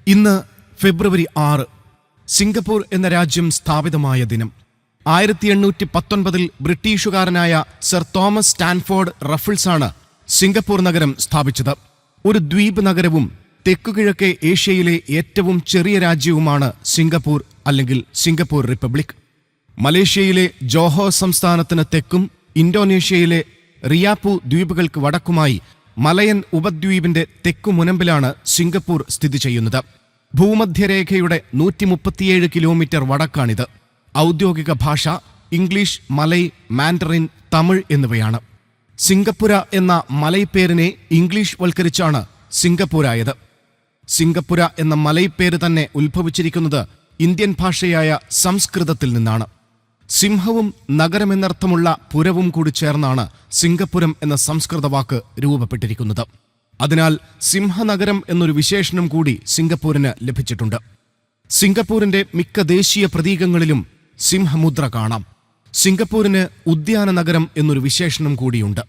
ഇന്ന് ഫെബ്രുവരി 6. സിംഗപ്പൂർ എന്ന രാജ്യം സ്ഥാപിതമായ ദിനം. 1819 ബ്രിട്ടീഷുകാരനായ സർ തോമസ് സ്റ്റാൻഫോർഡ് റഫിൾസാണ് സിംഗപ്പൂർ നഗരം സ്ഥാപിച്ചത്. ഒരു ദ്വീപ് നഗരവും തെക്കുകിഴക്കേ ഏഷ്യയിലെ ഏറ്റവും ചെറിയ രാജ്യവുമാണ് സിംഗപ്പൂർ അല്ലെങ്കിൽ സിംഗപ്പൂർ റിപ്പബ്ലിക്. മലേഷ്യയിലെ ജോഹോ സംസ്ഥാനത്തിന് തെക്കും ഇന്തോനേഷ്യയിലെ റിയാപ്പു ദ്വീപുകൾക്ക് വടക്കുമായി മലയൻ ഉപദ്വീപിന്റെ തെക്കുമുനമ്പിലാണ് സിംഗപ്പൂർ സ്ഥിതി ചെയ്യുന്നത്. ഭൂമധ്യരേഖയുടെ 137 കിലോമീറ്റർ വടക്കാണിത്. ഔദ്യോഗിക ഭാഷ ഇംഗ്ലീഷ്, മലയ്, മാൻഡറിൻ, തമിഴ് എന്നിവയാണ്. സിംഗപ്പുര എന്ന മലയ്പേരിനെ ഇംഗ്ലീഷ് വൽക്കരിച്ചാണ് സിംഗപ്പൂരായത്. സിംഗപ്പുര എന്ന മലയ്പേര് തന്നെ ഉത്ഭവിച്ചിരിക്കുന്നത് ഇന്ത്യൻ ഭാഷയായ സംസ്കൃതത്തിൽ നിന്നാണ്. സിംഹവും നഗരമെന്നർത്ഥമുള്ള പുരവും കൂടി ചേർന്നാണ് സിംഗപ്പുരം എന്ന സംസ്കൃത വാക്ക് രൂപപ്പെട്ടിരിക്കുന്നത്. അതിനാൽ സിംഹനഗരം എന്നൊരു വിശേഷണം കൂടി സിംഗപ്പൂരിന് ലഭിച്ചിട്ടുണ്ട്. സിംഗപ്പൂരിന്റെ മിക്ക ദേശീയ പ്രതീകങ്ങളിലും സിംഹമുദ്ര കാണാം. സിംഗപ്പൂരിന് ഉദ്യാന നഗരം എന്നൊരു വിശേഷണം കൂടിയുണ്ട്.